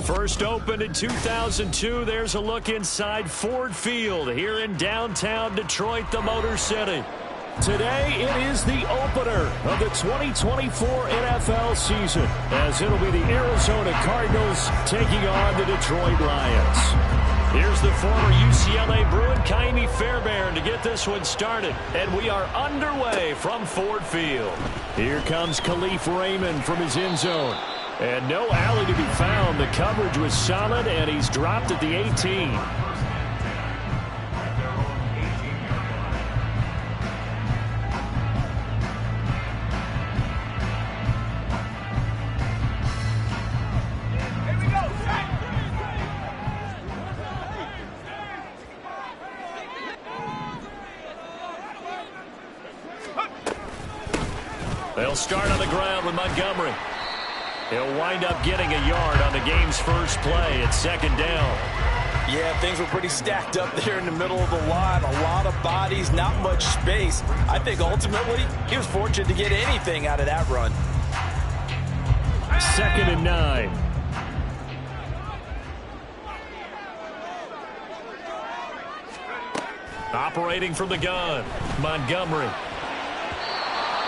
First opened in 2002, there's a look inside Ford Field here in downtown Detroit, the Motor City. Today, it is the opener of the 2024 NFL season, as it'll be the Arizona Cardinals taking on the Detroit Lions. Here's the former UCLA Bruin, Ka'imi Fairbairn, to get this one started. And we are underway from Ford Field. Here comes Khalif Raymond from his end zone. And no alley to be found. The coverage was solid, and he's dropped at the 18. They'll start on the ground with Montgomery. He'll wind up getting a yard on the game's first play at second down. Yeah, things were pretty stacked up there in the middle of the line. A lot of bodies, not much space. I think ultimately he was fortunate to get anything out of that run. 2nd and 9. Operating from the gun, Montgomery.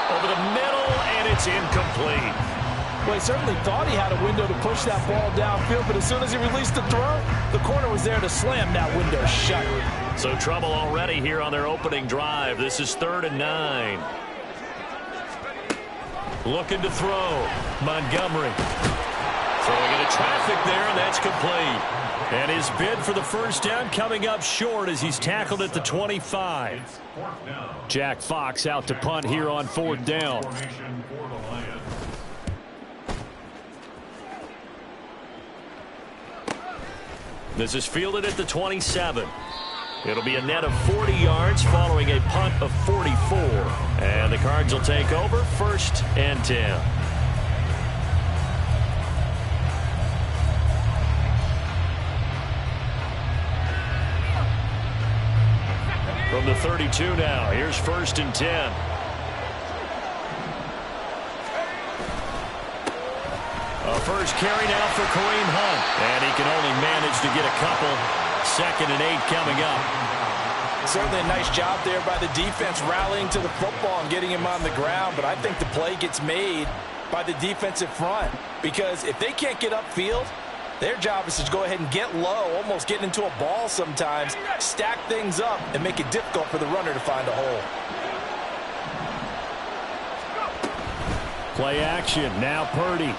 Over the middle, and it's incomplete. Well, he certainly thought he had a window to push that ball downfield, but as soon as he released the throw, the corner was there to slam that window shut. So trouble already here on their opening drive. This is 3rd and 9. Looking to throw. Montgomery. Throwing into traffic there, and that's complete. And his bid for the first down coming up short as he's tackled at the 25. Jack Fox out to punt here on 4th down. This is fielded at the 27. It'll be a net of 40 yards following a punt of 44. And the Cards will take over 1st and 10. From the 32 now, here's 1st and 10. A first carry now for Kareem Hunt. And he can only manage to get a couple. 2nd and 8 coming up. Certainly a nice job there by the defense rallying to the football and getting him on the ground. But I think the play gets made by the defensive front. Because if they can't get upfield, their job is to go ahead and get low, almost get into a ball sometimes, stack things up, and make it difficult for the runner to find a hole. Play action. Now Purdy.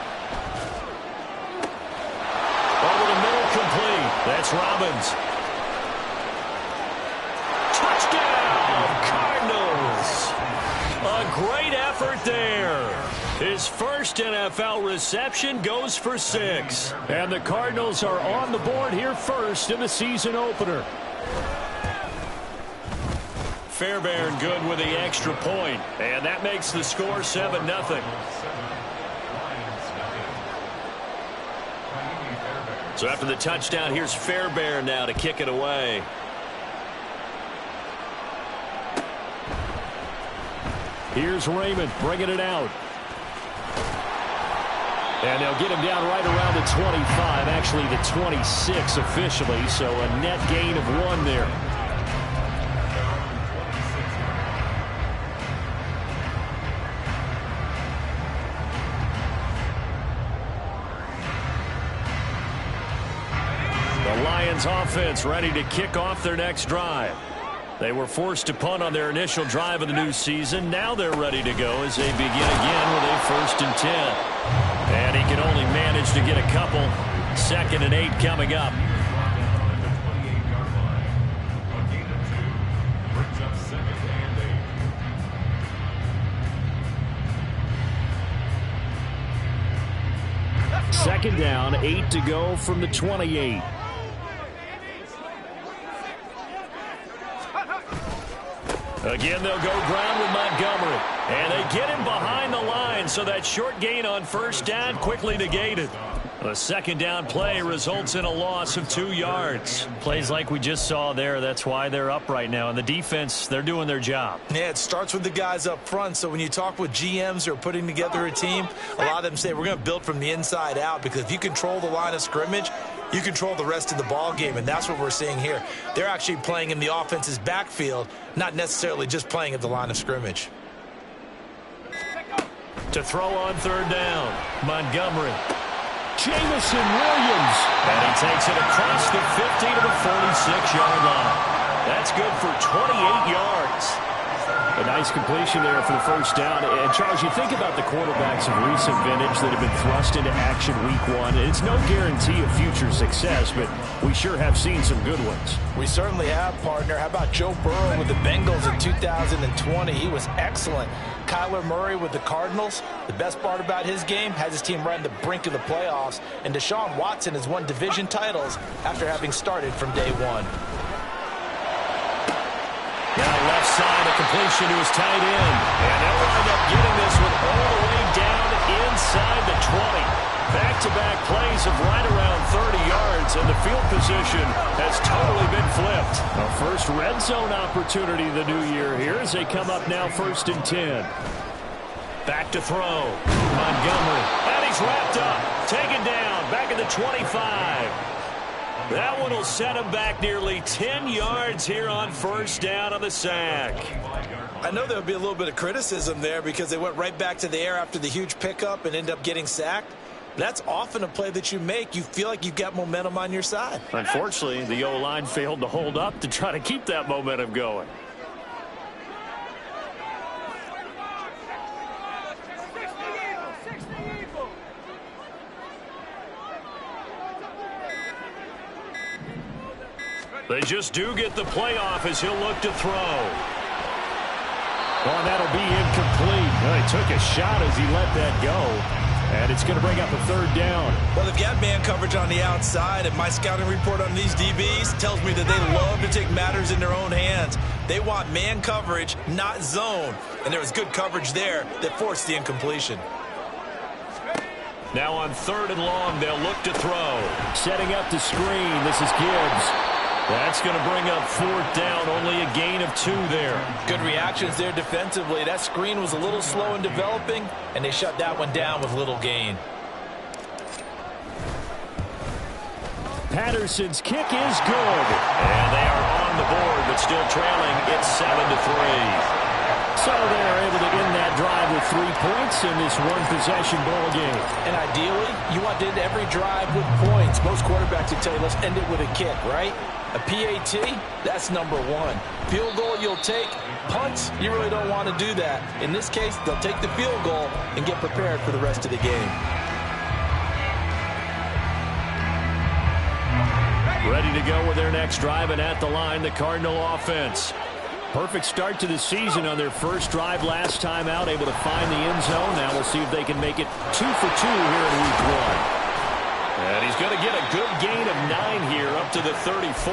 Over the middle, complete. That's Robbins. Touchdown, Cardinals. A great effort there. His first NFL reception goes for 6. And the Cardinals are on the board here first in the season opener. Fairbairn good with the extra point. And that makes the score 7-0. So after the touchdown, here's Fairbairn now to kick it away. Here's Raymond bringing it out. And they'll get him down right around the 25, actually the 26 officially, so a net gain of 1 there. The Lions offense ready to kick off their next drive. They were forced to punt on their initial drive of the new season. Now they're ready to go as they begin again with a 1st and 10. And he can only manage to get a couple. 2nd and 8 coming up. Second down, 8 to go from the 28. Again, they'll go ground with Montgomery. And they get him behind the line, so that short gain on first down quickly negated. A second down play results in a loss of 2 yards. Plays like we just saw there. That's why they're up right now. And the defense, they're doing their job. Yeah, it starts with the guys up front. So when you talk with GMs who are putting together a team, a lot of them say we're going to build from the inside out, because if you control the line of scrimmage, you control the rest of the ball game, and that's what we're seeing here. They're actually playing in the offense's backfield, not necessarily just playing at the line of scrimmage. To throw on third down, Montgomery. Jamison Williams. And he takes it across the 50 to the 46-yard line. That's good for 28 yards. A nice completion there for the first down. And, Charles, you think about the quarterbacks of recent vintage that have been thrust into action week 1. And it's no guarantee of future success, but we sure have seen some good ones. We certainly have, partner. How about Joe Burrow with the Bengals in 2020? He was excellent. Kyler Murray with the Cardinals. The best part about his game, has his team right on the brink of the playoffs. And Deshaun Watson has won division titles after having started from day 1. Now left side, a completion to his tight end. And they'll wind up getting this one all the way down inside the 20. Back-to-back plays of right around 30 yards, and the field position has totally been flipped. A first red zone opportunity the new year here as they come up now 1st and 10. Back to throw. Montgomery. And he's wrapped up. Taken down. Back at the 25. That one will set him back nearly 10 yards here on first down on the sack. I know there'll be a little bit of criticism there because they went right back to the air after the huge pickup and ended up getting sacked. That's often a play that you make. You feel like you've got momentum on your side. Unfortunately, the O-line failed to hold up to try to keep that momentum going. They just do get the playoff as he'll look to throw. Oh, that'll be incomplete. Well, he took a shot as he let that go. And it's going to bring up a third down. Well, they've got man coverage on the outside, and my scouting report on these DBs tells me that they love to take matters in their own hands. They want man coverage, not zone. And there was good coverage there that forced the incompletion. Now on 3rd and long, they'll look to throw. Setting up the screen. This is Gibbs. That's going to bring up 4th down. Only a gain of 2 there. Good reactions there defensively. That screen was a little slow in developing, and they shut that one down with little gain. Patterson's kick is good. And they are on the board, but still trailing. It's 7-3. So they're able to end that drive with 3 points in this one-possession ball game. And ideally, you want to end every drive with points. Most quarterbacks would tell you, let's end it with a kick, right? A PAT, that's number 1. Field goal you'll take. Punts, you really don't want to do that. In this case, they'll take the field goal and get prepared for the rest of the game. Ready to go with their next drive, and at the line, the Cardinal offense. Perfect start to the season on their first drive last time out, able to find the end zone. Now we'll see if they can make it 2 for 2 here in week 1. And he's going to get a good gain of 9 here up to the 34.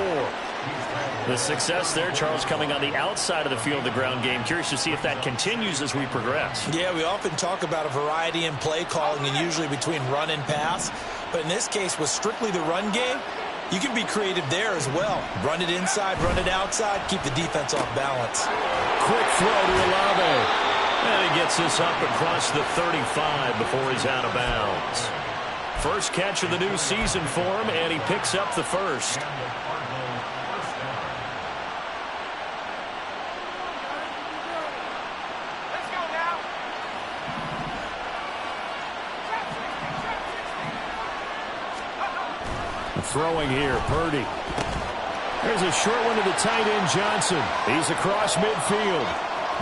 The success there, Charles, coming on the outside of the field, the ground game. Curious to see if that continues as we progress. Yeah, we often talk about a variety in play calling and usually between run and pass. But in this case, with strictly the run game, you can be creative there as well. Run it inside, run it outside, keep the defense off balance. Quick throw to Olave. And he gets this up across the 35 before he's out of bounds. First catch of the new season for him, and he picks up the first. Throwing here, Purdy. There's a short one to the tight end, Johnson. He's across midfield.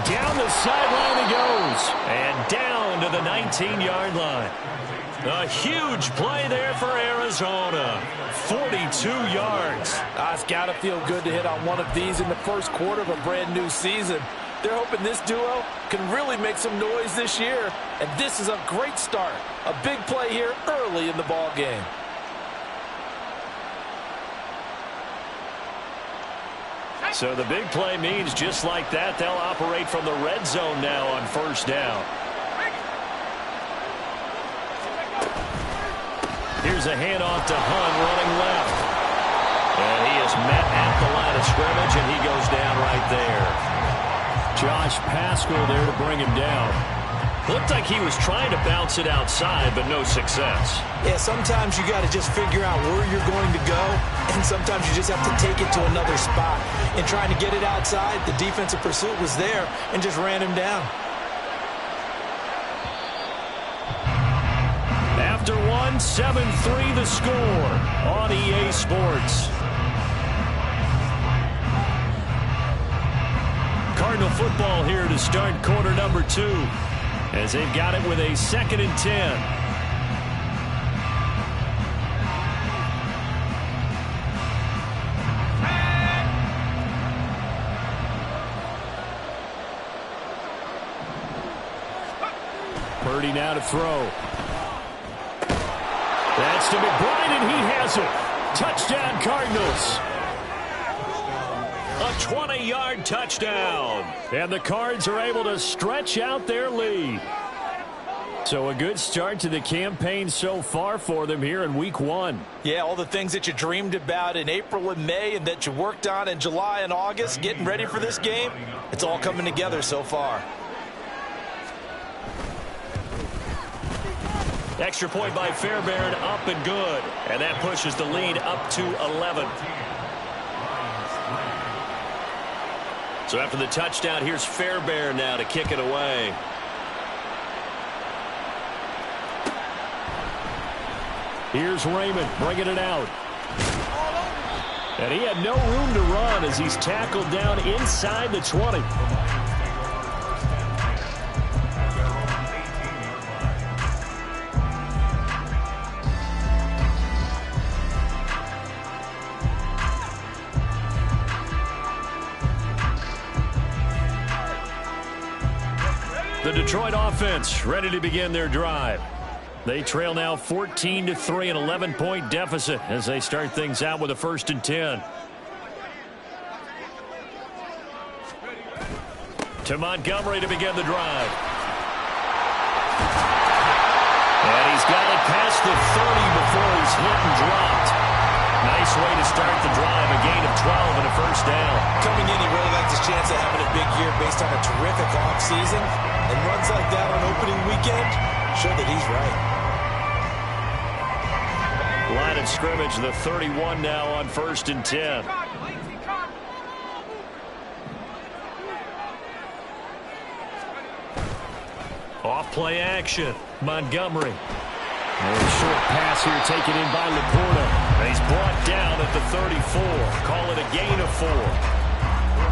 Down the sideline he goes. And down to the 19-yard line. A huge play there for Arizona. 42 yards. It's got to feel good to hit on one of these in the first quarter of a brand new season. They're hoping this duo can really make some noise this year. And this is a great start. A big play here early in the ball game. So the big play means just like that, they'll operate from the red zone now on first down. Here's Here's a handoff to Hunt running left. And he is met at the line of scrimmage, and he goes down right there. Josh Paschal there to bring him down. Looked like he was trying to bounce it outside, but no success. Yeah, sometimes you got to just figure out where you're going to go, and sometimes you just have to take it to another spot. In trying to get it outside, the defensive pursuit was there and just ran him down. After one, 7-3 the score on EA Sports. Cardinal football here to start quarter number 2. As they've got it with a 2nd and 10. Purdy now to throw. That's to McBride, and he has it. Touchdown, Cardinals. A 20-yard touchdown. And the Cards are able to stretch out their lead. So a good start to the campaign so far for them here in week 1. Yeah, all the things that you dreamed about in April and May and that you worked on in July and August, getting ready for this game, it's all coming together so far. Extra point by Fairbairn, up and good. And that pushes the lead up to 11. So after the touchdown, here's Fairbairn now to kick it away. Here's Raymond bringing it out. And he had no room to run as he's tackled down inside the 20. The Detroit offense ready to begin their drive. They trail now 14-3, an 11-point deficit as they start things out with a 1st and 10. To Montgomery to begin the drive. And he's got it past the 30 before he's hit and dropped. Nice way to start the drive, a gain of 12 and a 1st down. Coming in, he really likes his chance of having a big year based on a terrific offseason. And runs like that on opening weekend show that he's right. Line of scrimmage, the 31 now on 1st and 10. Off play action. Montgomery. And a short pass here taken in by Laporta. And he's brought down at the 34. Call it a gain of 4.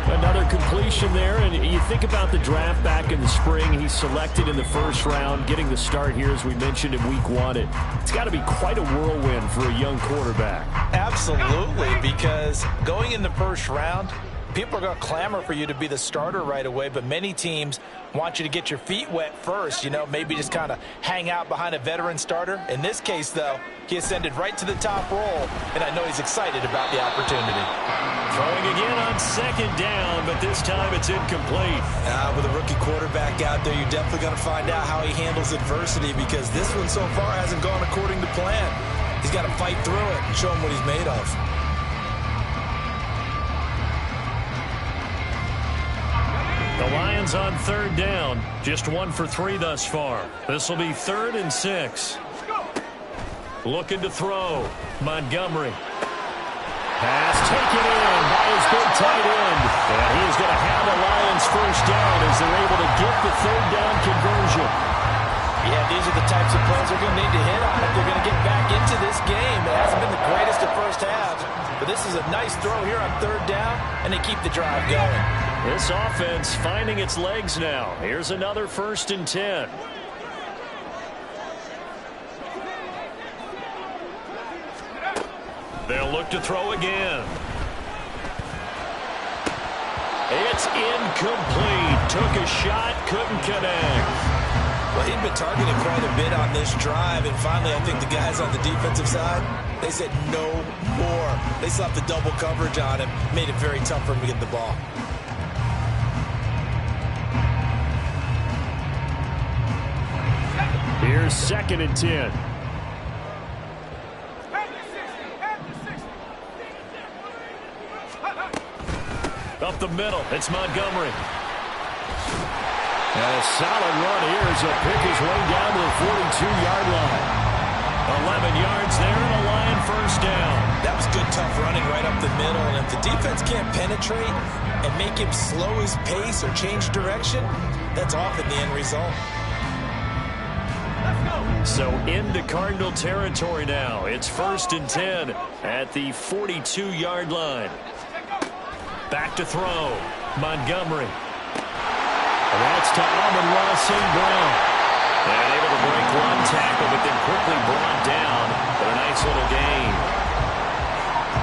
Another completion there, and you think about the draft back in the spring. He's selected in the 1st round, getting the start here, as we mentioned, in week 1. It's got to be quite a whirlwind for a young quarterback. Absolutely, because going in the 1st round, people are going to clamor for you to be the starter right away, but many teams want you to get your feet wet first, you know, maybe just kind of hang out behind a veteran starter. In this case, though, he ascended right to the top roll, and I know he's excited about the opportunity. Throwing again on 2nd down, but this time it's incomplete. With a rookie quarterback out there, you're definitely going to find out how he handles adversity, because this one so far hasn't gone according to plan. He's got to fight through it and show him what he's made of. The Lions on 3rd down. Just 1 for 3 thus far. This will be 3rd and 6. Looking to throw. Montgomery. Pass taken in by his big tight end. And he is going to have the Lions 1st down as they're able to get the 3rd down conversion. Yeah, these are the types of plays they're going to need to hit on if they're going to get back into this game. It hasn't been the greatest of 1st halves, but this is a nice throw here on 3rd down, and they keep the drive going. This offense finding its legs now. Here's another 1st and 10. They'll look to throw again. It's incomplete. Took a shot, couldn't connect. Well, he'd been targeted quite a bit on this drive, and finally I think the guys on the defensive side, they said no more. They slapped the double coverage on him, made it very tough for him to get the ball. Here's 2nd and 10. the middle. It's Montgomery. And a solid run here as he'll pick his way down to the 42-yard line. 11 yards there and a Lion first down. That was good, tough running right up the middle. And if the defense can't penetrate and make him slow his pace or change direction, that's often the end result. So into Cardinal territory now. It's 1st and 10 at the 42-yard line. Back to throw. Montgomery. And that's to Amon-Ra St. Brown. And able to break one tackle, but then quickly brought down. But a nice little gain.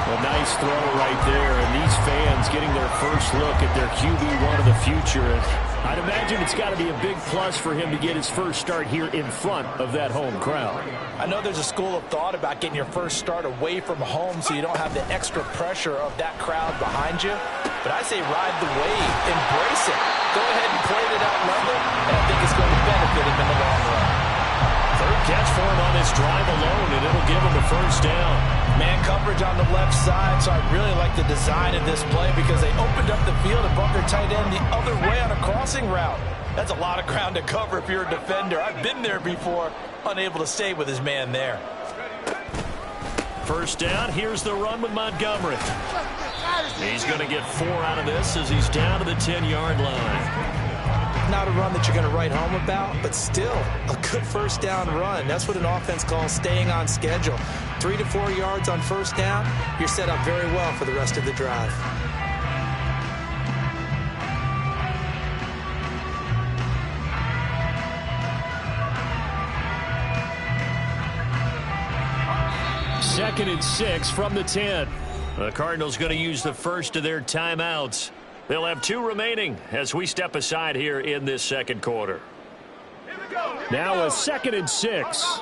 A nice throw right there. And these fans getting their first look at their QB1 of the future. And I'd imagine it's got to be a big plus for him to get his first start here in front of that home crowd. I know there's a school of thought about getting your first start away from home so you don't have the extra pressure of that crowd behind you. But I say ride the wave, embrace it. Go ahead and play it out level, and I think it's going to benefit him in the long run. Third catch for him on this drive alone, and it'll give him a first down. Man coverage on the left side, so I really like the design of this play because they opened up the field and brought their tight end the other way on a crossing route. That's a lot of ground to cover if you're a defender. I've been there before, unable to stay with his man there. First down, here's the run with Montgomery. He's going to get 4 out of this as he's down to the 10-yard line. Not a run that you're going to write home about, but still a good first down run. That's what an offense calls staying on schedule. 3 to 4 yards on first down, you're set up very well for the rest of the drive. Second and 6 from the 10. The Cardinals going to use the first of their timeouts. They'll have 2 remaining as we step aside here in this second quarter. Now a 2nd and 6.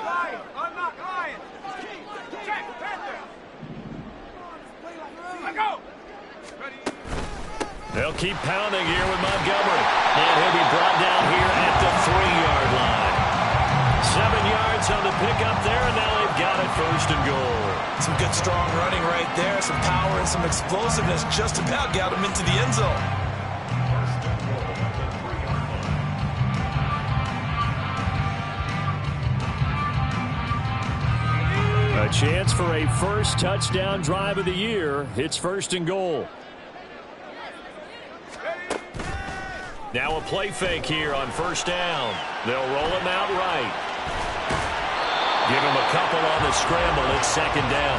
They'll keep pounding here with Montgomery. And he'll be brought down here at the 3-yard line. 7 yards on the pickup there, and now they've got it 1st and goal. Some good strong running right there. Some power and some explosiveness just about got him into the end zone. A chance for a first touchdown drive of the year. It's 1st and goal. Now a play fake here on 1st down. They'll roll him out right. Give him a couple on the scramble. It's 2nd down.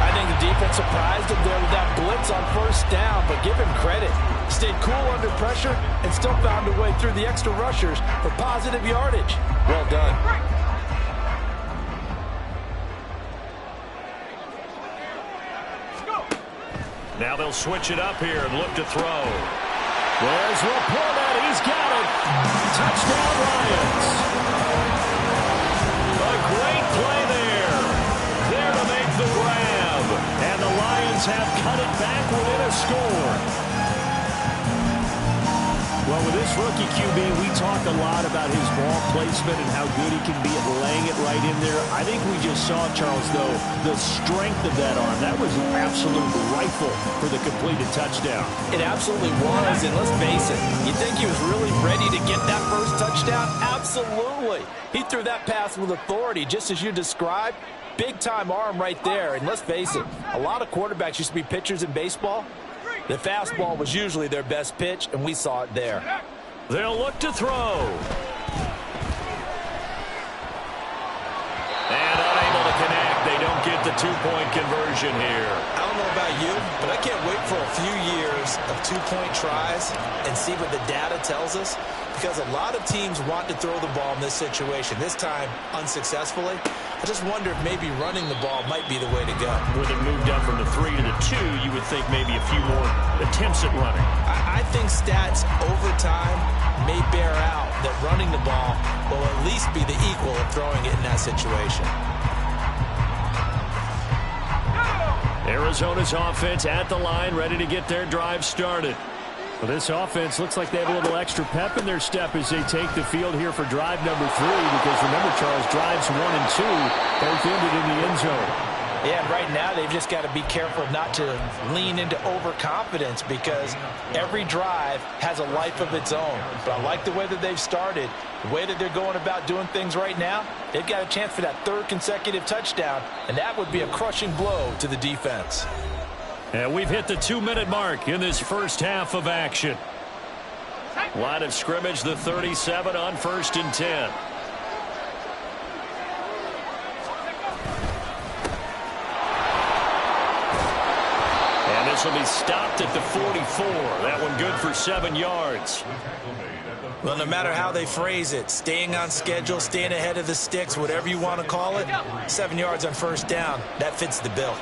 I think the defense surprised him there with that blitz on 1st down, but give him credit. Stayed cool under pressure and still found a way through the extra rushers for positive yardage. Well done. Now they'll switch it up here and look to throw. There's Laporta. He's got it. Touchdown, Lions. A great play there. There to make the grab. And the Lions have cut it back within a score. Well, with this rookie QB, we talk a lot about his ball placement and how good he can be at laying it right in there. I think we just saw, Charles, though, the strength of that arm. That was an absolute rifle for the completed touchdown. It absolutely was, and let's face it, you think he was really ready to get that first touchdown? Absolutely. He threw that pass with authority, just as you described. Big-time arm right there, and let's face it, a lot of quarterbacks used to be pitchers in baseball. The fastball was usually their best pitch, and we saw it there. They'll look to throw. And unable to connect. They don't get the 2-point conversion here. I don't know about you, but I can't wait for a few years of 2-point tries and see what the data tells us, because a lot of teams want to throw the ball in this situation, this time unsuccessfully. I just wonder if maybe running the ball might be the way to go. With it moved up from the 3 to the 2, you would think maybe a few more attempts at running. I think stats over time may bear out that running the ball will at least be the equal of throwing it in that situation. Arizona's offense at the line, ready to get their drive started. Well, this offense looks like they have a little extra pep in their step as they take the field here for drive number 3, because remember, Charles, drives 1 and 2 both ended in the end zone. Yeah, and right now they've just got to be careful not to lean into overconfidence because every drive has a life of its own. But I like the way that they've started, the way that they're going about doing things right now. They've got a chance for that third consecutive touchdown, and that would be a crushing blow to the defense. And we've hit the 2-minute mark in this first half of action. Line of scrimmage, the 37 on 1st and 10. And this will be stopped at the 44. That one good for 7 yards. Well, no matter how they phrase it, staying on schedule, staying ahead of the sticks, whatever you want to call it, 7 yards on 1st down, that fits the bill.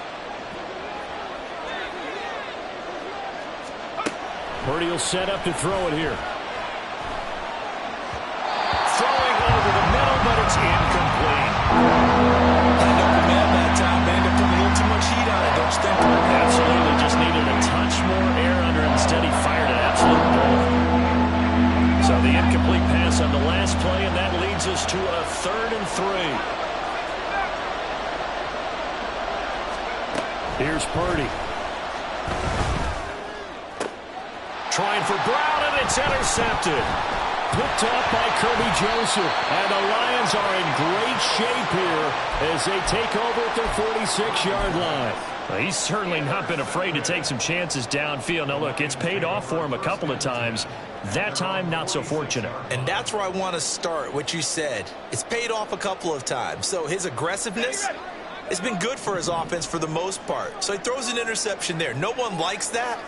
Purdy will set up to throw it here. Throwing over the middle, but it's incomplete. No command that time. They ended up putting a little too much heat on it, don't you think? Absolutely. Just needed a touch more air under him. Instead, he fired an absolute bullet. So the incomplete pass on the last play, and that leads us to a 3rd and 3. Here's Purdy. Trying for Brown, and it's intercepted. Picked up by Kirby Joseph. And the Lions are in great shape here as they take over at their 46-yard line. Well, he's certainly not been afraid to take some chances downfield. Now, look, it's paid off for him a couple of times. That time, not so fortunate. And that's where I want to start, what you said. It's paid off a couple of times. So his aggressiveness has been good for his offense for the most part. So he throws an interception there. No one likes that.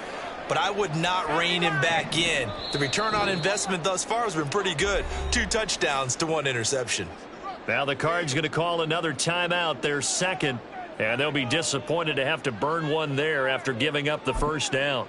But I would not rein him back in. The return on investment thus far has been pretty good. 2 touchdowns to 1 interception. Now the Cards going to call another timeout, their second. And they'll be disappointed to have to burn one there after giving up the 1st down.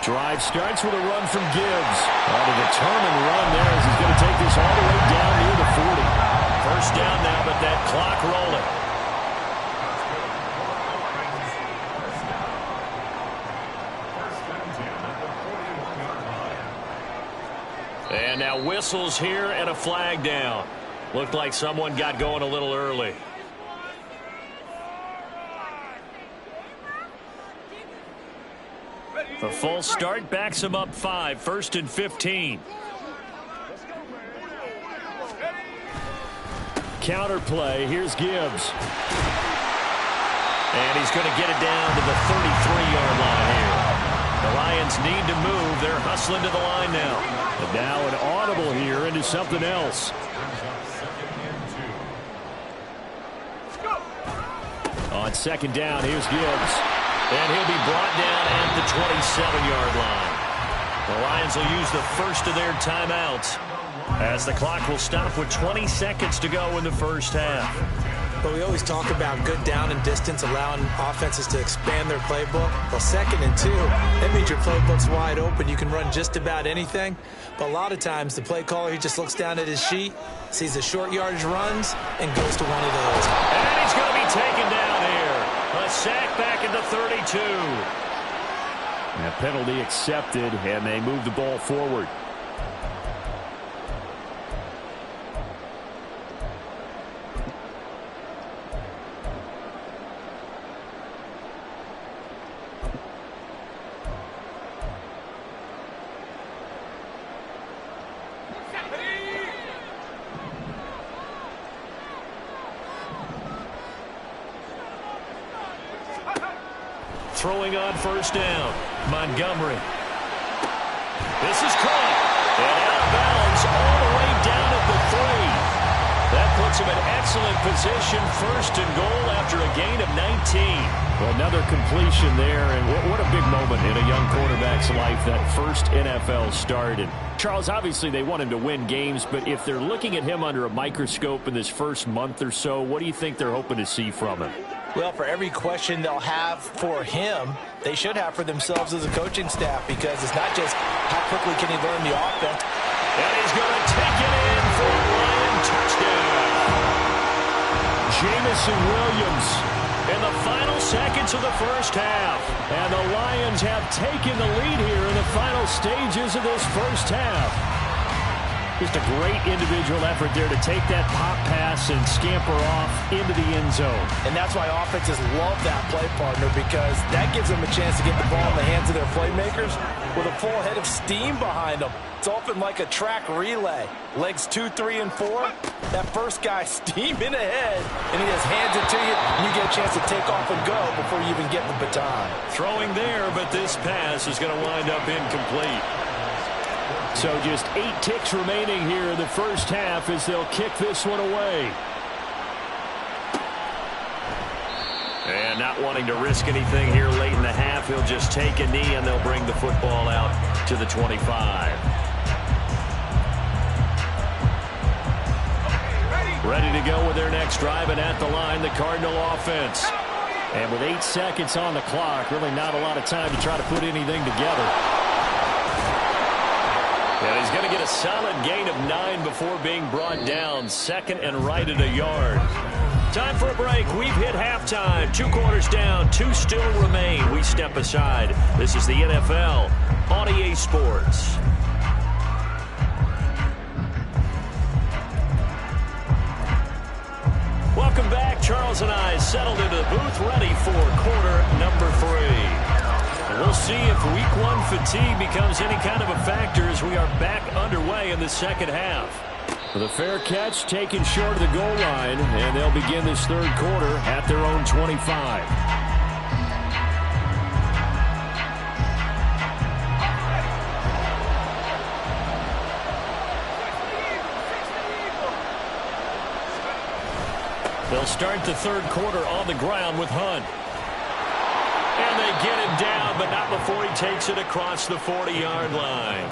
Drive starts with a run from Gibbs. On a determined run there as he's going to take this all the way down near the 40. 1st down now, but that clock rolling. And now whistles here and a flag down. Looked like someone got going a little early. The full start backs him up 5, 1st and 15. Counter play. Here's Gibbs. And he's going to get it down to the 33-yard line here. The Lions need to move. They're hustling to the line now. And now an audible here into something else. On 2nd down, here's Gibbs. And he'll be brought down at the 27-yard line. The Lions will use the first of their timeouts as the clock will stop with 20 seconds to go in the 1st half. But we always talk about good down and distance, allowing offenses to expand their playbook. Well, 2nd and 2, that means your playbook's wide open. You can run just about anything. But a lot of times, the play caller, he just looks down at his sheet, sees the short yardage runs, and goes to one of those. And he's going to be taken down here. A sack back at the 32. And a penalty accepted, and they move the ball forward. Throwing on 1st down. Montgomery. This is caught. And out of bounds all the way down at the 3. That puts him in excellent position. 1st and goal after a gain of 19. Well, another completion there. And what a big moment in a young quarterback's life, that first NFL start. And Charles, obviously they want him to win games, but if they're looking at him under a microscope in this first month or so, what do you think they're hoping to see from him? Well, for every question they'll have for him, they should have for themselves as a coaching staff, because it's not just how quickly can he learn the offense. And he's going to take it in for Ryan Jamison Williams in the final seconds of the first half. And the Lions have taken the lead here in the final stages of this first half. Just a great individual effort there to take that pop pass and scamper off into the end zone. And that's why offenses love that play, partner, because that gives them a chance to get the ball in the hands of their playmakers with a full head of steam behind them. It's often like a track relay. Legs 2, 3, and 4. That first guy steaming ahead, and he just hands it to you, and you get a chance to take off and go before you even get the baton. Throwing there, but this pass is going to wind up incomplete. So just 8 ticks remaining here in the first half as they'll kick this one away. And not wanting to risk anything here late in the half, he'll just take a knee and they'll bring the football out to the 25. Ready to go with their next drive, and at the line, the Cardinal offense. And with 8 seconds on the clock, really not a lot of time to try to put anything together. And he's going to get a solid gain of 9 before being brought down. 2nd and right at a yard. Time for a break. We've hit halftime. 2 quarters down. 2 still remain. We step aside. This is the NFL on EA Sports. Welcome back. Charles and I settled into the booth, ready for quarter number 3. We'll see if week 1 fatigue becomes any kind of a factor as we are back underway in the second half. The fair catch taken short of the goal line, and they'll begin this third quarter at their own 25. They'll start the third quarter on the ground with Hunt. And they get him down, but not before he takes it across the 40-yard line.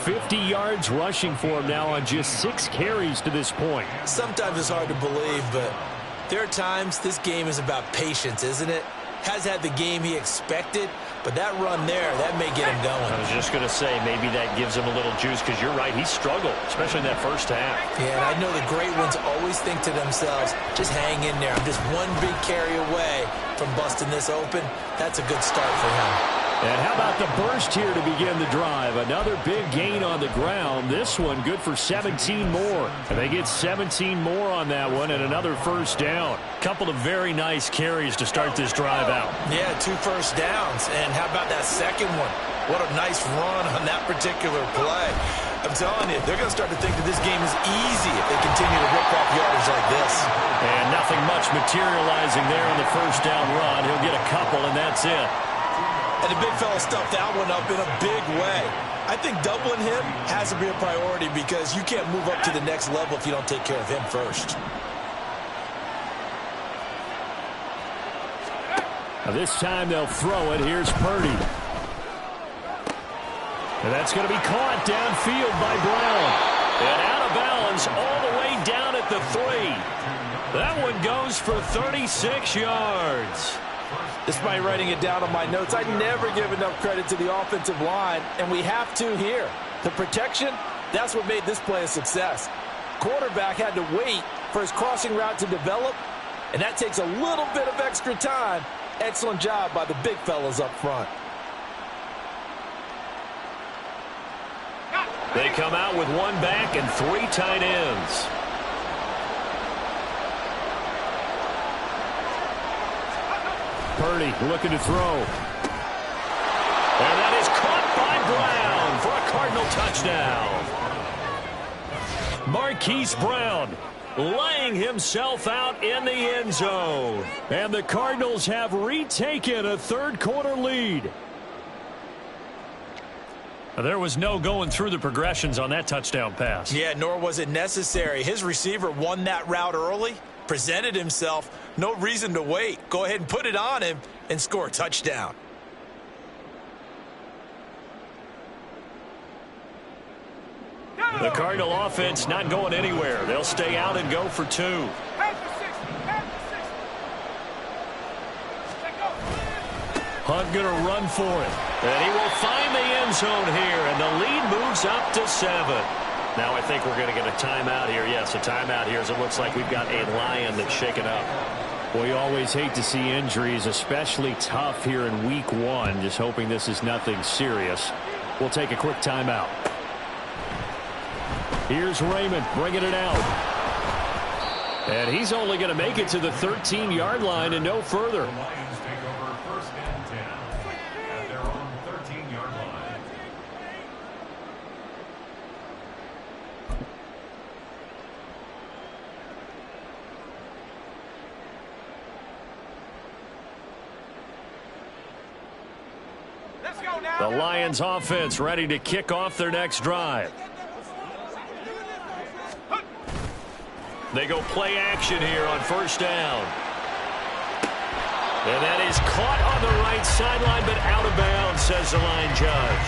50 yards rushing for him now on just 6 carries to this point. Sometimes it's hard to believe, but there are times this game is about patience, isn't it? Has had the game he expected, but that run there, that may get him going. I was just going to say, maybe that gives him a little juice, because you're right, he struggled, especially in that first half. Yeah, and I know the great ones always think to themselves, just hang in there. I'm just one big carry away from busting this open. That's a good start for him. And how about the burst here to begin the drive? Another big gain on the ground. This one good for 17 more. And they get 17 more on that one and another first down. Couple of very nice carries to start this drive out. Yeah, 2 first downs. And how about that second one? What a nice run on that particular play. I'm telling you, they're going to start to think that this game is easy if they continue to rip off yardage like this. And nothing much materializing there on the first down run. He'll get a couple, and that's it. And the big fella stuffed that one up in a big way. I think doubling him has to be a priority because you can't move up to the next level if you don't take care of him first. Now this time they'll throw it. Here's Purdy. And that's going to be caught downfield by Brown. And out of bounds all the way down at the 3. That one goes for 36 yards. Despite writing it down on my notes, I never give enough credit to the offensive line, and we have to here. The protection, that's what made this play a success. Quarterback had to wait for his crossing route to develop, and that takes a little bit of extra time. Excellent job by the big fellas up front. They come out with 1 back and 3 tight ends. Purdy looking to throw. And that is caught by Brown for a Cardinal touchdown. Marquise Brown laying himself out in the end zone. And the Cardinals have retaken a third quarter lead. There was no going through the progressions on that touchdown pass. Yeah, nor was it necessary. His receiver won that route early, presented himself, no reason to wait. Go ahead and put it on him and score a touchdown. The Cardinal offense not going anywhere. They'll stay out and go for 2. Hunt going to run for it. And he will find the end zone here, and the lead moves up to 7. Now I think we're going to get a timeout here. Yes, a timeout here as it looks like we've got a Lion that's shaken up. Well, you always hate to see injuries, especially tough here in week 1. Just hoping this is nothing serious. We'll take a quick timeout. Here's Raymond bringing it out. And he's only going to make it to the 13-yard line and no further. The Lions take over first and 10 at their own 13-yard line. The Lions offense ready to kick off their next drive. They go play action here on first down. And that is caught on the right sideline, but out of bounds, says the line judge.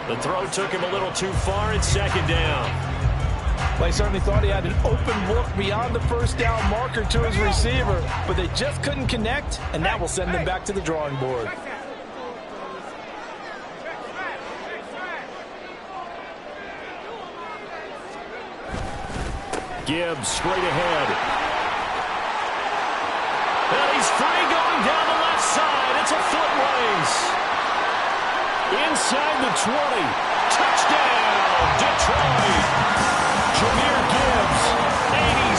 The throw took him a little too far. It's second down. They certainly thought he had an open look beyond the first down marker to his receiver, but they just couldn't connect, and that will send them back to the drawing board. Gibbs straight ahead. And he's free going down the left side. It's a foot race. Inside the 20. Touchdown, Detroit. Jahmyr Gibbs,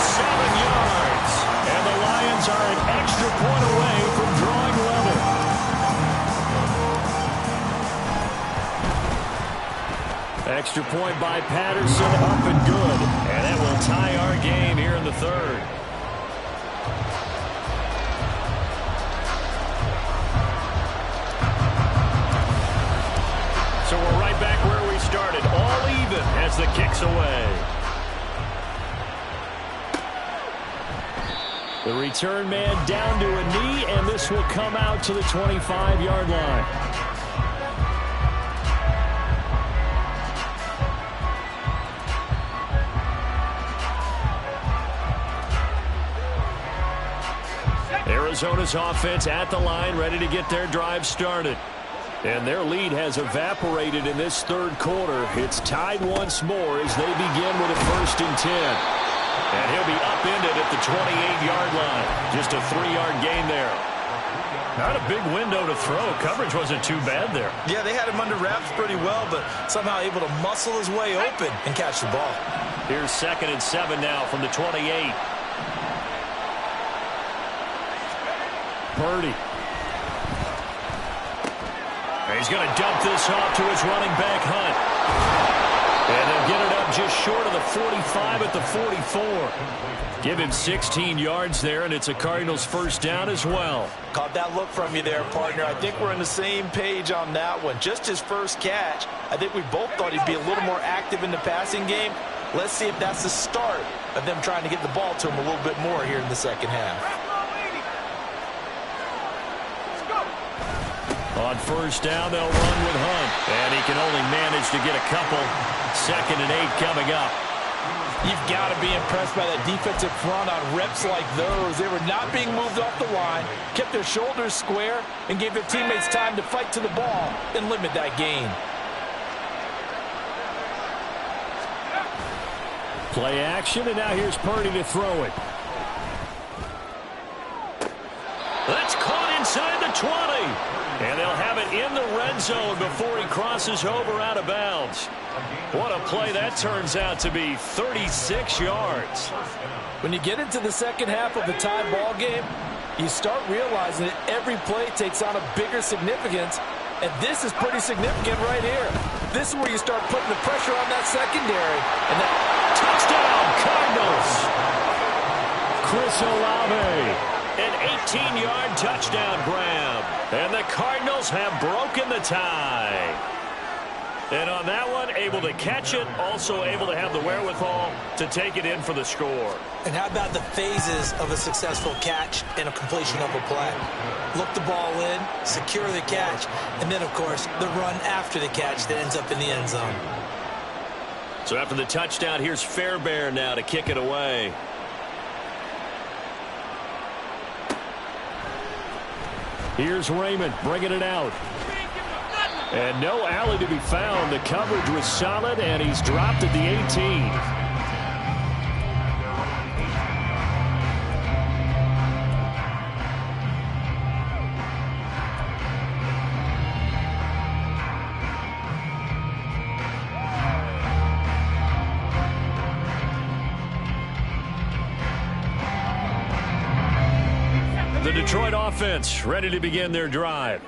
87 yards. And the Lions are an extra point away from drawing level. Extra point by Patterson, up and good. And that will tie our game here in the third. So we're right back where we started, all even as the kick's away. The return man down to a knee, and this will come out to the 25-yard line. Arizona's offense at the line, ready to get their drive started. And their lead has evaporated in this third quarter. It's tied once more as they begin with a 1st and 10. And he'll be upended at the 28-yard line. Just a 3-yard gain there. Not a big window to throw. Coverage wasn't too bad there. Yeah, they had him under wraps pretty well, but somehow able to muscle his way open and catch the ball. Here's 2nd and 7 now from the 28. Purdy. And he's going to dump this off to his running back, Hunt. And they'll get it up just short of the 45 at the 44. Give him 16 yards there, and it's a Cardinals 1st down as well. Caught that look from you there, partner. I think we're on the same page on that one. Just his first catch. I think we both thought he'd be a little more active in the passing game. Let's see if that's the start of them trying to get the ball to him a little bit more here in the second half. On 1st down, they'll run with Hunt. And he can only manage to get a couple. 2nd and 8 coming up. You've got to be impressed by that defensive front on reps like those. They were not being moved off the line, kept their shoulders square, and gave their teammates time to fight to the ball and limit that gain. Play action, and now here's Purdy to throw it. That's caught inside the 20. And they'll have it in the red zone before he crosses over out of bounds. What a play that turns out to be, 36 yards. When you get into the second half of a tie ball game, you start realizing that every play takes on a bigger significance, and this is pretty significant right here. This is where you start putting the pressure on that secondary. And that touchdown, Cardinals! Chris Olave. An 18-yard touchdown grab. And the Cardinals have broken the tie. And on that one, able to catch it, also able to have the wherewithal to take it in for the score. And how about the phases of a successful catch and a completion of a play? Look the ball in, secure the catch, and then, of course, the run after the catch that ends up in the end zone. So after the touchdown, here's Fairbairn now to kick it away. Here's Raymond bringing it out. And no alley to be found. The coverage was solid, and he's dropped at the 18. The Detroit offense ready to begin their drive.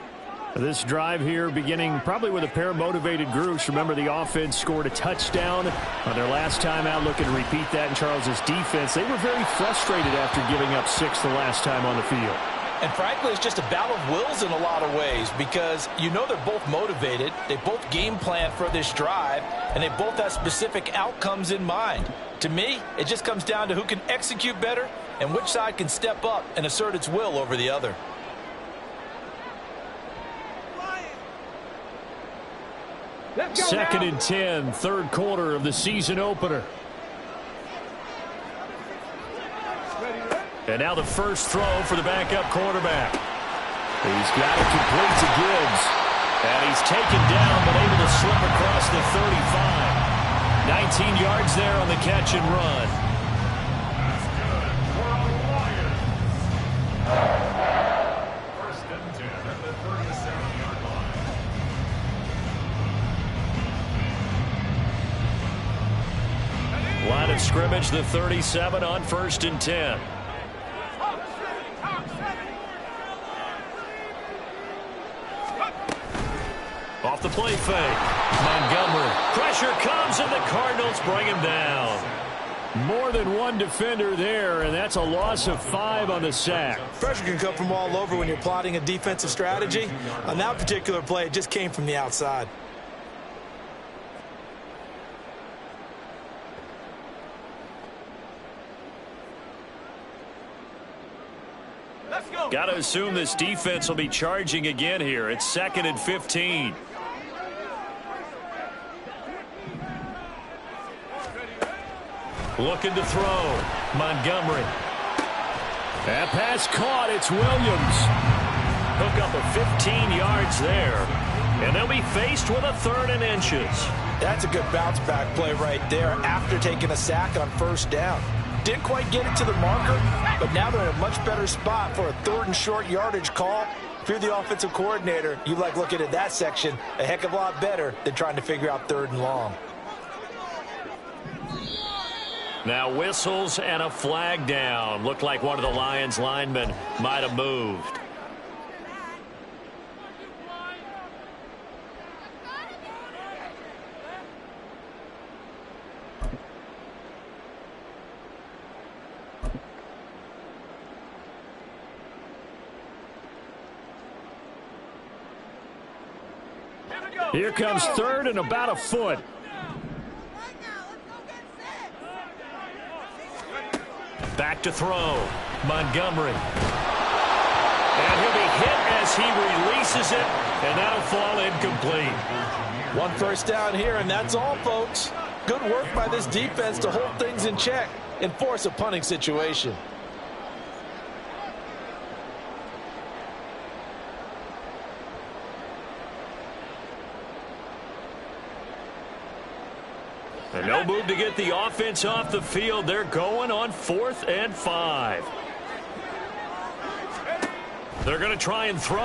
This drive here beginning probably with a pair of motivated groups. Remember, the offense scored a touchdown on their last time out. Looking to repeat that in Charles's defense. They were very frustrated after giving up 6 the last time on the field. And frankly, it's just a battle of wills in a lot of ways because you know they're both motivated. They both game plan for this drive, and they both have specific outcomes in mind. To me, it just comes down to who can execute better and which side can step up and assert its will over the other. Second and 10, third quarter of the season opener. And now the first throw for the backup quarterback. He's got it complete to Gibbs. And he's taken down but able to slip across the 35. 19 yards there on the catch and run. First and 10 at the 37-yard line. Line of scrimmage, the 37 on first and 10. Off the play fake. Montgomery. Pressure comes, and the Cardinals bring him down. More than one defender there, and that's a loss of 5 on the sack. Pressure can come from all over when you're plotting a defensive strategy. On that particular play, it just came from the outside. Got to assume this defense will be charging again here. It's second and 15. Looking to throw. Montgomery. That pass caught. It's Williams. Hook up of 15 yards there. And they'll be faced with a third and inches. That's a good bounce back play right there after taking a sack on first down. Didn't quite get it to the marker, but now they're in a much better spot for a third and short yardage call. If you're the offensive coordinator, you like looking at that section a heck of a lot better than trying to figure out third and long. Now whistles and a flag down. Looked like one of the Lions linemen might have moved. Here comes third and about a foot. Back to throw. Montgomery. And he'll be hit as he releases it, and that'll fall incomplete. One first down here, and that's all, folks. Good work by this defense to hold things in check and force a punting situation. And no move to get the offense off the field. They're going on 4th and 5. They're going to try and throw. Work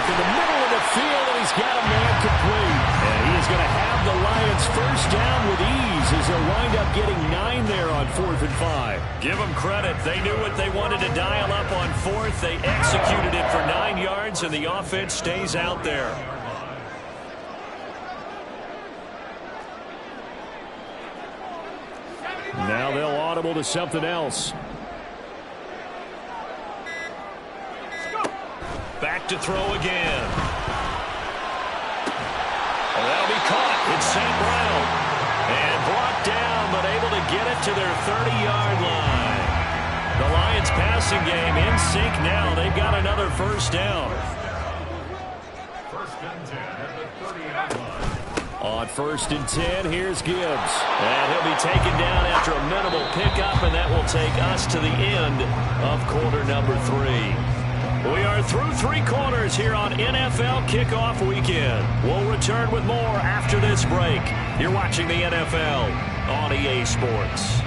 in the middle of the field, and he's got a man complete. And he is going to have the Lions first down with ease as they'll wind up getting 9 there on 4th and 5. Give them credit. They knew what they wanted to dial up on 4th. They executed it for 9 yards, and the offense stays out there. Now they'll audible to something else. Back to throw again. And that'll be caught. It's St. Brown. And brought down, but able to get it to their 30-yard line. The Lions passing game in sync now. They've got another first down. First and 10 at the 30-yard line. On first and 10, here's Gibbs. And he'll be taken down after a minimal pickup, and that will take us to the end of quarter number 3. We are through 3 quarters here on NFL Kickoff Weekend. We'll return with more after this break. You're watching the NFL on EA Sports.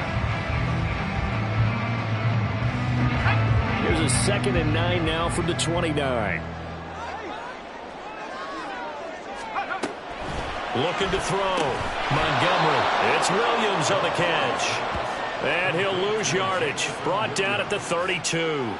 Here's a 2nd and 9 now from the 29. Looking to throw. Montgomery. It's Williams on the catch. And he'll lose yardage. Brought down at the 32.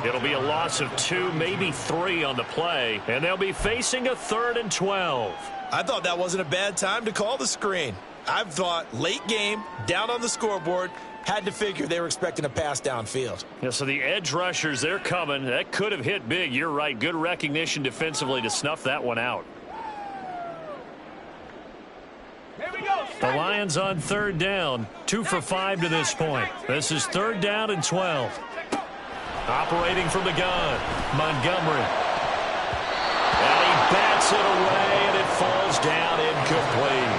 It'll be a loss of 2, maybe 3 on the play. And they'll be facing a 3rd and 12. I thought that wasn't a bad time to call the screen. I thought late game, down on the scoreboard, had to figure they were expecting a pass downfield. Yeah, so the edge rushers, they're coming. That could have hit big. You're right. Good recognition defensively to snuff that one out. The Lions on 3rd down. 2 for 5 to this point. This is 3rd down and 12. Operating from the gun, Montgomery. And he bats it away, and it falls down incomplete.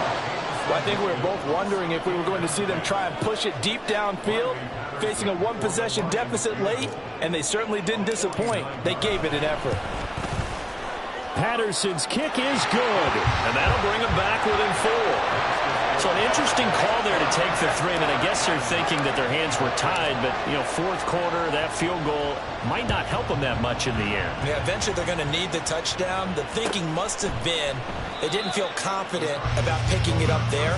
Well, I think we were both wondering if we were going to see them try and push it deep downfield, facing a 1-possession deficit late, and they certainly didn't disappoint. They gave it an effort. Patterson's kick is good, and that'll bring him back within 4. So an interesting call there to take the 3. I mean, I guess they're thinking that their hands were tied, but, you know, 4th quarter, that field goal might not help them that much in the end. Yeah, eventually they're going to need the touchdown. The thinking must have been they didn't feel confident about picking it up there,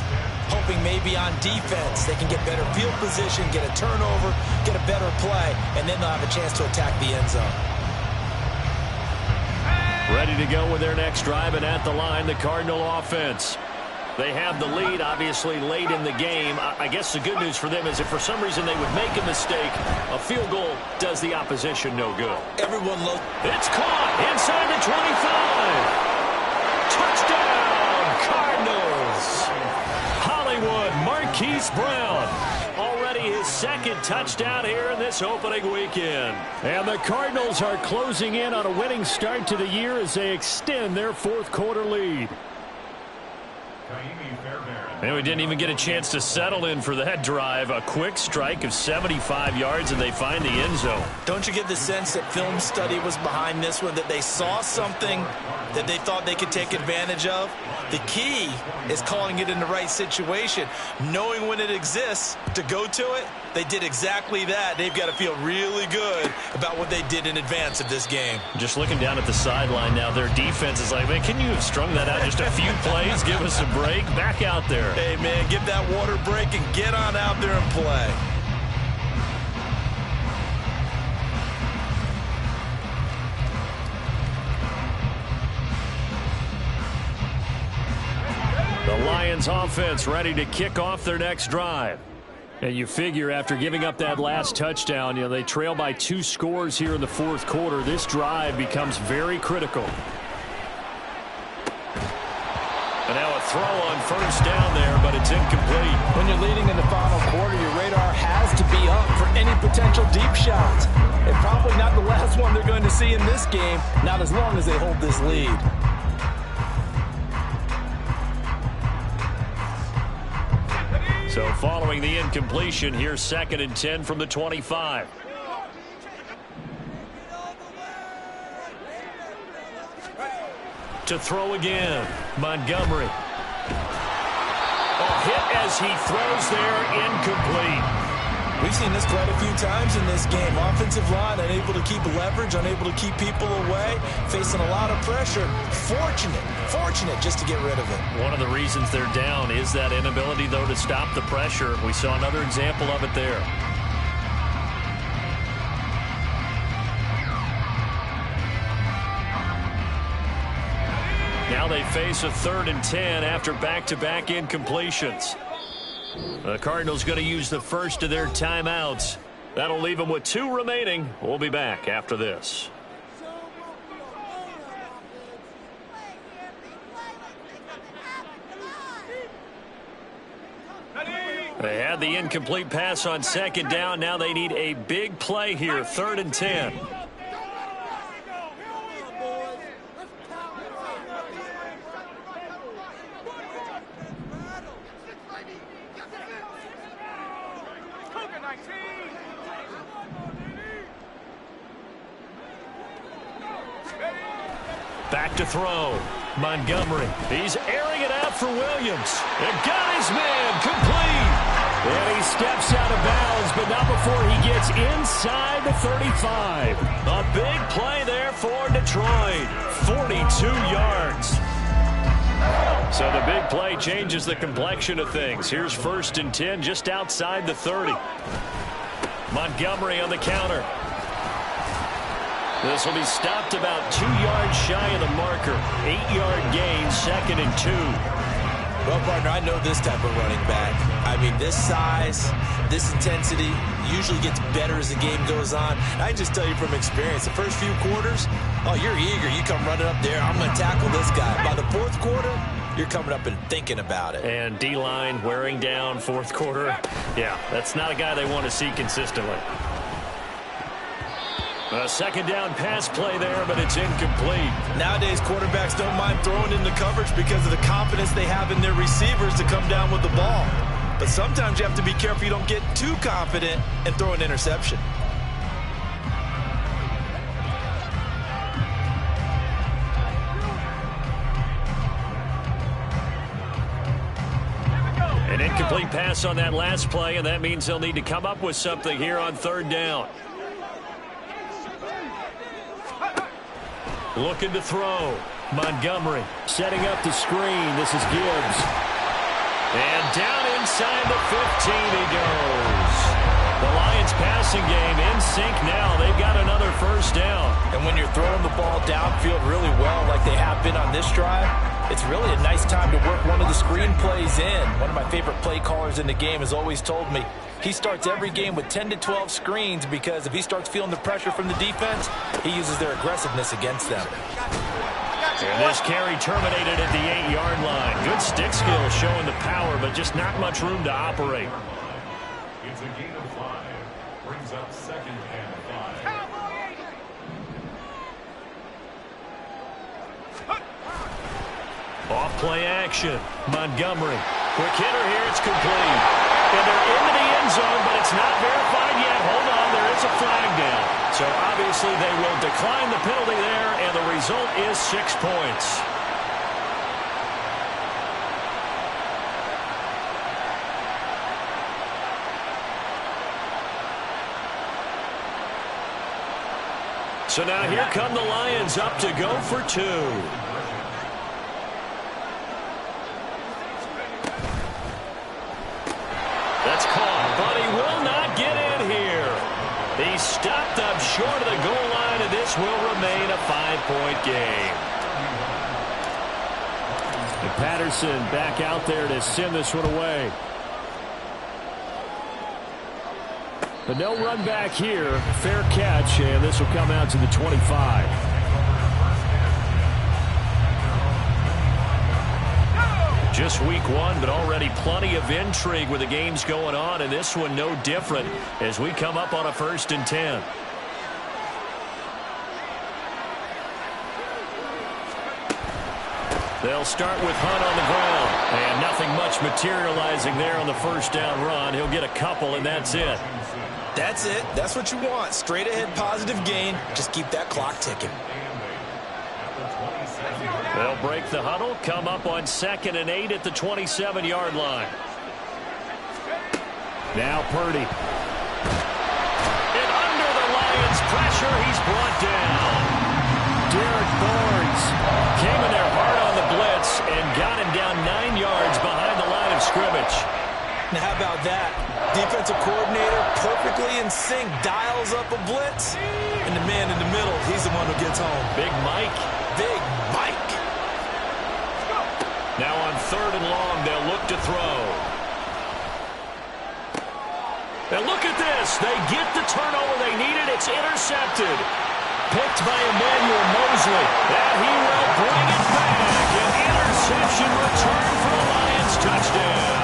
hoping maybe on defense they can get better field position, get a turnover, get a better play, and then they'll have a chance to attack the end zone. Ready to go with their next drive, and at the line, the Cardinal offense. They have the lead, obviously, late in the game. I guess the good news for them is if for some reason they would make a mistake, a field goal does the opposition no good. Everyone low. It's caught inside the 25. Touchdown, Cardinals. Hollywood, Marquise Brown. Already his 2nd touchdown here in this opening weekend. And the Cardinals are closing in on a winning start to the year as they extend their 4th quarter lead. And we didn't even get a chance to settle in for that drive. A quick strike of 75 yards, and they find the end zone. Don't you get the sense that film study was behind this one, that they saw something that they thought they could take advantage of? The key is calling it in the right situation, knowing when it exists to go to it. They did exactly that. They've got to feel really good about what they did in advance of this game. Just looking down at the sideline now, their defense is like, man, can you have strung that out just a few plays? Give us a break. Back out there. Hey, man, give that water break and get on out there and play. The Lions offense ready to kick off their next drive. And you figure after giving up that last touchdown, you know, they trail by 2 scores here in the 4th quarter. This drive becomes very critical. And now a throw on 1st down there, but it's incomplete. When you're leading in the final quarter, your radar has to be up for any potential deep shots. And probably not the last one they're going to see in this game, not as long as they hold this lead. So following the incompletion, here's 2nd and 10 from the 25. To throw again, Montgomery. A hit as he throws there, incomplete. We've seen this quite a few times in this game. Offensive line unable to keep leverage, unable to keep people away, facing a lot of pressure. Fortunate just to get rid of it. One of the reasons they're down is that inability, though, to stop the pressure. We saw another example of it there. Now they face a 3rd and 10 after back-to-back incompletions. The Cardinals going to use the first of their timeouts. That'll leave them with 2 remaining. We'll be back after this. They had the incomplete pass on 2nd down. Now they need a big play here, 3rd and 10. Back to throw. Montgomery. He's airing it out for Williams. And got his man complete. And he steps out of bounds, but not before he gets inside the 35. A big play there for Detroit. 42 yards. So the big play changes the complexion of things. Here's 1st and 10 just outside the 30. Montgomery on the counter. This will be stopped about 2 yards shy of the marker. 8-yard gain, 2nd and 2. Well, partner, I know this type of running back. I mean, this size, this intensity usually gets better as the game goes on. I can just tell you from experience, the first few quarters, oh, you're eager. You come running up there, I'm going to tackle this guy. By the 4th quarter, you're coming up and thinking about it. And D-line wearing down 4th quarter. Yeah, that's not a guy they want to see consistently. A 2nd down pass play there, but it's incomplete. Nowadays, quarterbacks don't mind throwing into coverage because of the confidence they have in their receivers to come down with the ball. But sometimes you have to be careful you don't get too confident and throw an interception. An incomplete pass on that last play, and that means they'll need to come up with something here on 3rd down. Looking to throw. Montgomery setting up the screen. This is Gibbs. And down inside the 15 he goes. The Lions passing game in sync now. They've got another 1st down. And when you're throwing the ball downfield really well like they have been on this drive, it's really a nice time to work one of the screen plays in. One of my favorite play callers in the game has always told me he starts every game with 10 to 12 screens because if he starts feeling the pressure from the defense, he uses their aggressiveness against them. And this carry terminated at the 8-yard line. Good stick skill showing the power, but just not much room to operate. It's a gain of 5. Brings up 2nd and 5. Off play action. Montgomery. Quick hitter here. It's complete. And they're into the end zone, but it's not verified yet. Hold on. There is a flag down. So obviously they will decline the penalty there, and the result is 6 points. So now here come the Lions up to go for 2. That's caught, but he will not get in here. He's stopped up short of the goal line, and this will remain a 5-point game. And Patterson back out there to send this one away. But no run back here. Fair catch, and this will come out to the 25. Just week 1, but already plenty of intrigue with the games going on, and this one no different as we come up on a 1st and 10. They'll start with Hunt on the ground, and nothing much materializing there on the 1st down run. He'll get a couple, and that's it. That's it. That's what you want. Straight ahead positive gain. Just keep that clock ticking. They'll break the huddle, come up on 2nd and 8 at the 27-yard line. Now Purdy. And under the Lions' pressure, he's brought down. Derek Barnes came in there hard on the blitz and got him down 9 yards behind the line of scrimmage. Now how about that? Defensive coordinator perfectly in sync, dials up a blitz, and the man in the middle, he's the one who gets home. Big Mike. Big Mike. Now on 3rd and long, they'll look to throw. And look at this. They get the turnover they needed. It's intercepted. Picked by Emmanuel Mosley. And he will bring it back. An interception return for a Lions touchdown.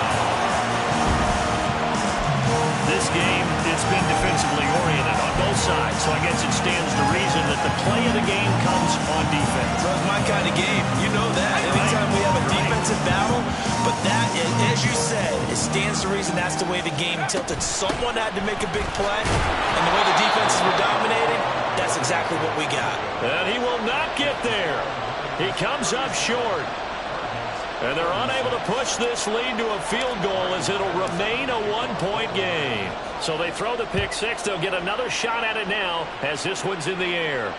This game, it's been defensively oriented on both sides, so I guess it stands to reason that the play of the game comes on defense. So it's my kind of game. You know that. Anytime we have a defensive battle, but that, as you said, it stands to reason that's the way the game tilted. Someone had to make a big play, and the way the defenses were dominating, that's exactly what we got. And he will not get there. He comes up short. And they're unable to push this lead to a field goal as it'll remain a one-point game. So they throw the pick six. They'll get another shot at it now as this one's in the air.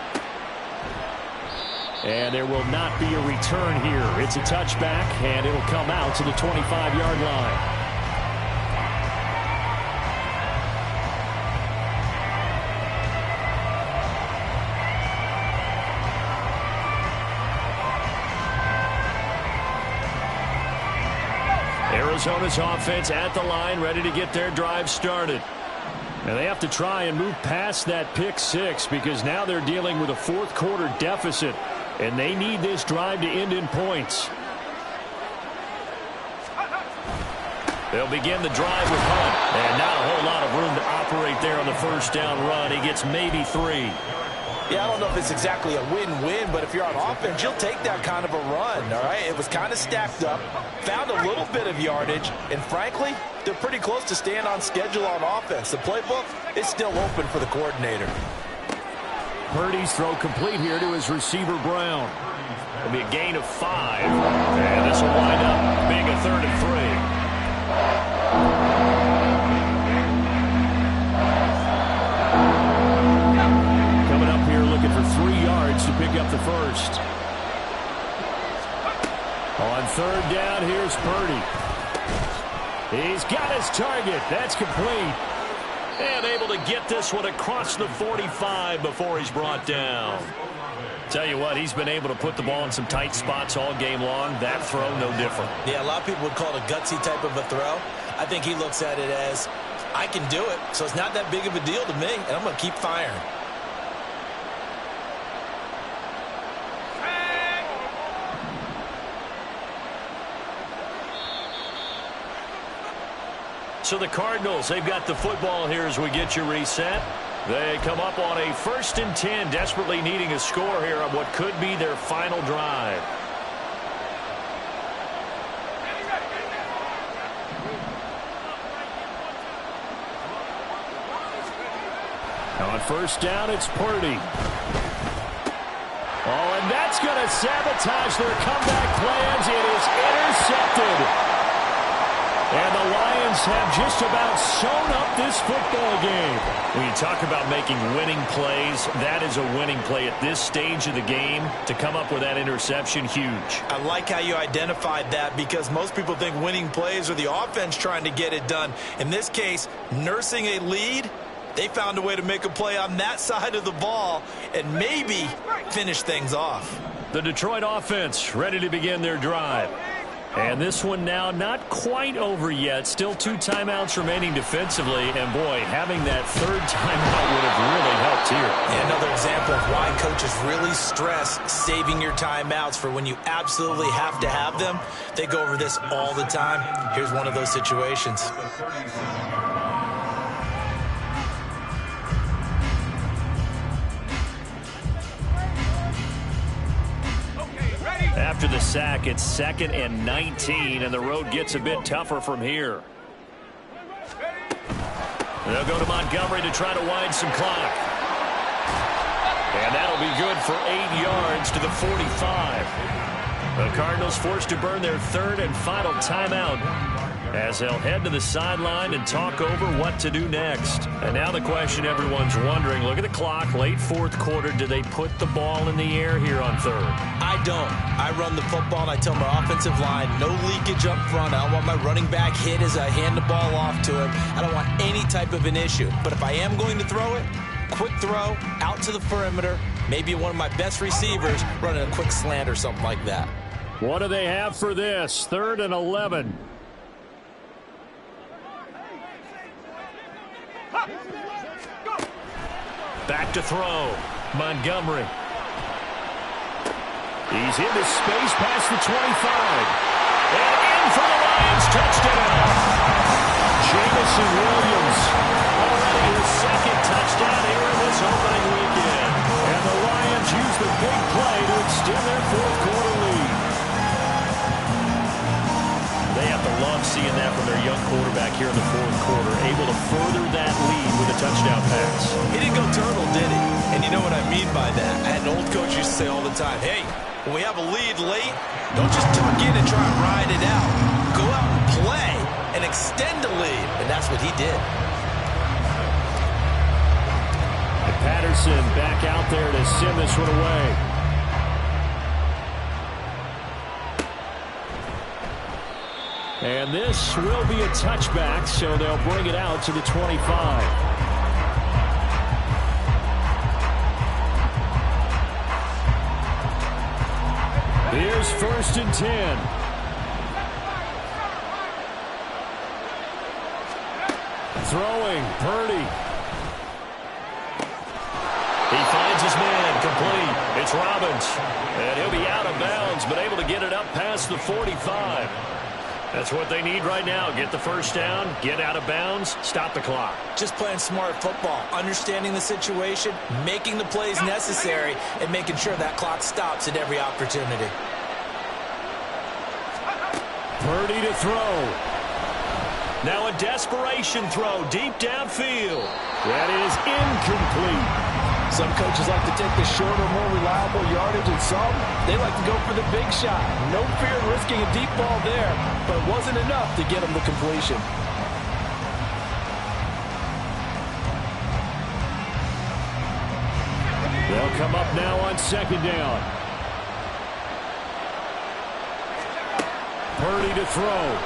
And there will not be a return here. It's a touchback, and it'll come out to the 25-yard line. Arizona's offense at the line, ready to get their drive started. And they have to try and move past that pick six because now they're dealing with a fourth quarter deficit, and they need this drive to end in points. They'll begin the drive with Hunt, and not a whole lot of room to operate there on the first down run. He gets maybe 3. Yeah, I don't know if it's exactly a win-win, but if you're on offense, you'll take that kind of a run, all right? It was kind of stacked up, found a little bit of yardage, and frankly, they're pretty close to staying on schedule on offense. The playbook is still open for the coordinator. Purdy's throw complete here to his receiver, Brown. It'll be a gain of 5, and this will wind up being a 3rd and 3. For 3 yards to pick up the first. On 3rd down, here's Purdy. He's got his target. That's complete. And able to get this one across the 45 before he's brought down. Tell you what, he's been able to put the ball in some tight spots all game long. That throw, no different. Yeah, a lot of people would call it a gutsy type of a throw. I think he looks at it as, I can do it, so it's not that big of a deal to me, and I'm going to keep firing. So the Cardinals, they've got the football here as we get you reset. They come up on a 1st and 10, desperately needing a score here on what could be their final drive. On 1st down, it's Purdy. Oh, and that's going to sabotage their comeback plans. It is intercepted. And the Lions have just about sewn up this football game. When you talk about making winning plays, that is a winning play at this stage of the game. To come up with that interception, huge. I like how you identified that because most people think winning plays are the offense trying to get it done. In this case, nursing a lead, they found a way to make a play on that side of the ball and maybe finish things off. The Detroit offense ready to begin their drive. And this one now not quite over yet. Still 2 timeouts remaining defensively. And, boy, having that 3rd timeout would have really helped here. Yeah, another example of why coaches really stress saving your timeouts for when you absolutely have to have them. They go over this all the time. Here's one of those situations. After the sack, it's 2nd and 19, and the road gets a bit tougher from here. They'll go to Montgomery to try to wind some clock. And that'll be good for 8 yards to the 45. The Cardinals forced to burn their 3rd and final timeout as they'll head to the sideline and talk over what to do next. And now the question everyone's wondering, look at the clock, late 4th quarter, do they put the ball in the air here on 3rd? I don't. I run the football and I tell my offensive line, no leakage up front. I don't want my running back hit as I hand the ball off to him. I don't want any type of an issue. But if I am going to throw it, quick throw, out to the perimeter, maybe one of my best receivers running a quick slant or something like that. What do they have for this? 3rd and 11. Back to throw. Montgomery. He's into space past the 25. And in for the Lions. Touchdown. Jamison Williams. Already his 2nd touchdown here in this opening weekend. And the Lions use the big play to extend their 4th quarter lead. They have to love seeing that from their young quarterback here in the 4th quarter. Able to further that lead with a touchdown pass. He didn't go turtle, did he? And you know what I mean by that. I had an old coach used to say all the time, hey, when we have a lead late, don't just tuck in and try and ride it out. Go out and play and extend the lead. And that's what he did. And Patterson back out there to send this one away. And this will be a touchback, so they'll bring it out to the 25. Here's 1st and 10. Throwing, Purdy. He finds his man, complete. It's Robbins. And he'll be out of bounds, but able to get it up past the 45. That's what they need right now. Get the first down, get out of bounds, stop the clock. Just playing smart football, understanding the situation, making the plays necessary, and making sure that clock stops at every opportunity. Purdy to throw. Now a desperation throw deep downfield. That is incomplete. Some coaches like to take the shorter, more reliable yardage, and some, they like to go for the big shot. No fear in risking a deep ball there, but it wasn't enough to get them the completion. They'll come up now on 2nd down. Purdy to throw.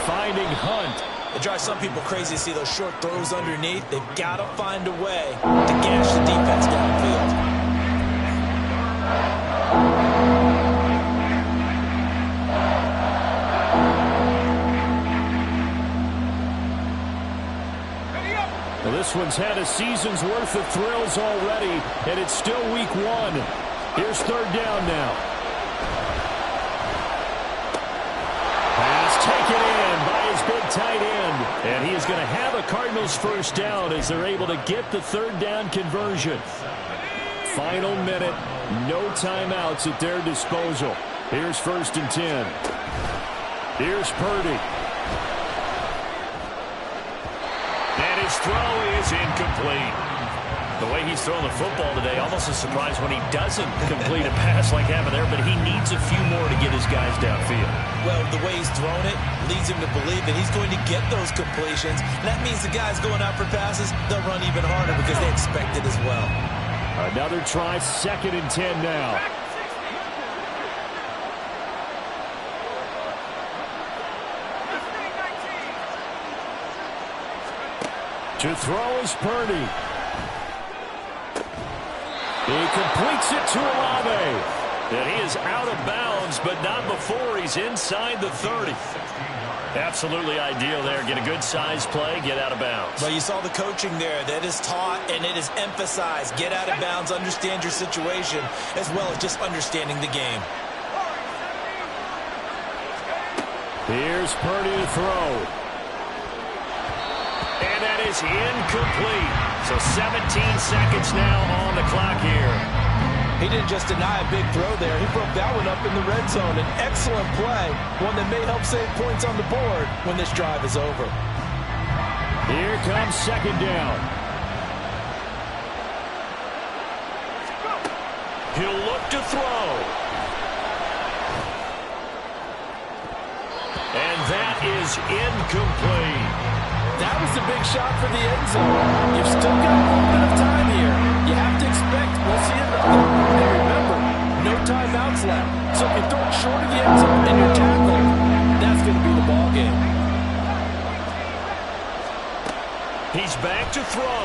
Finding Hunt. It drives some people crazy to see those short throws underneath. They've got to find a way to gash the defense downfield. Well, this one's had a season's worth of thrills already, and it's still week 1. Here's 3rd down now. Pass taken in by his big tight end. And he is going to have a Cardinals first down as they're able to get the 3rd down conversion. Final minute, no timeouts at their disposal. Here's 1st and 10. Here's Purdy. And his throw is incomplete. The way he's throwing the football today, almost a surprise when he doesn't complete a pass like having there, but he needs a few more to get his guys downfield. Well, the way he's thrown it leads him to believe that he's going to get those completions. And that means the guys going out for passes, they'll run even harder because they expect it as well. Another try, 2nd and 10 now. To throw is Purdy. He completes it to Olave. And he is out of bounds, but not before he's inside the 30. Absolutely ideal there. Get a good size play, get out of bounds. But you saw the coaching there. That is taught and it is emphasized. Get out of bounds, understand your situation, as well as just understanding the game. Here's Purdy to throw. And that is incomplete. So 17 seconds now on the clock here. He didn't just deny a big throw there. He broke that one up in the red zone. An excellent play, one that may help save points on the board when this drive is over. Here comes 2nd down. He'll look to throw. And that is incomplete. That was a big shot for the end zone. You've still got a little bit of time here. You have to expect we'll see another. And remember, no timeouts left. So if you throw it short of the end zone and you're tackled, that's going to be the ball game. He's back to throw.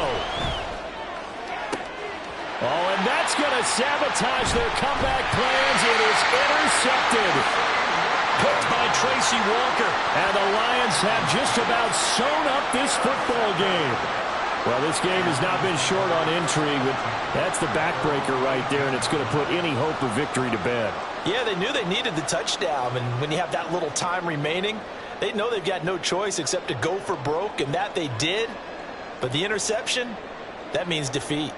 Oh, and that's going to sabotage their comeback plans. It is intercepted. Picked by Tracy Walker. And the Lions have just about sewn up this football game. Well, this game has not been short on intrigue, but that's the backbreaker right there, and it's going to put any hope of victory to bed. Yeah, they knew they needed the touchdown, and when you have that little time remaining, they know they've got no choice except to go for broke, and that they did. But the interception, that means defeat.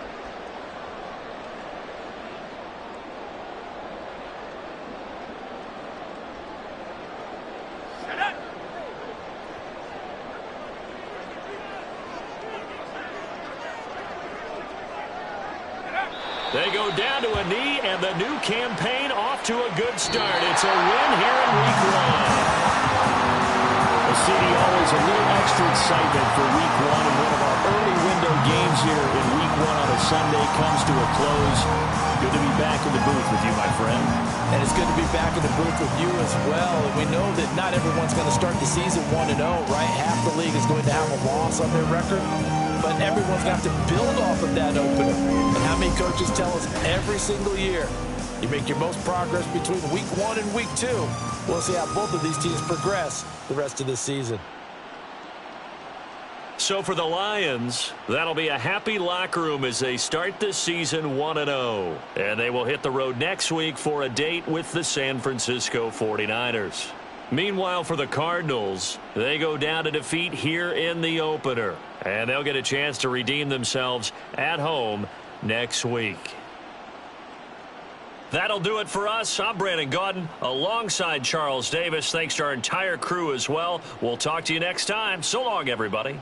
They go down to a knee, and the new campaign off to a good start. It's a win here in Week 1. CD, always a little extra excitement for Week 1, and one of our early window games here in Week 1 on a Sunday comes to a close. Good to be back in the booth with you, my friend. And it's good to be back in the booth with you as well. And we know that not everyone's going to start the season 1-0, right? Half the league is going to have a loss on their record. But everyone's got to build off of that opener. And how many coaches tell us every single year, you make your most progress between Week 1 and Week 2. We'll see how both of these teams progress the rest of this season. So for the Lions, that'll be a happy locker room as they start this season 1-0. And they will hit the road next week for a date with the San Francisco 49ers. Meanwhile, for the Cardinals, they go down to defeat here in the opener. And they'll get a chance to redeem themselves at home next week. That'll do it for us. I'm Brandon Gaudin alongside Charles Davis. Thanks to our entire crew as well. We'll talk to you next time. So long, everybody.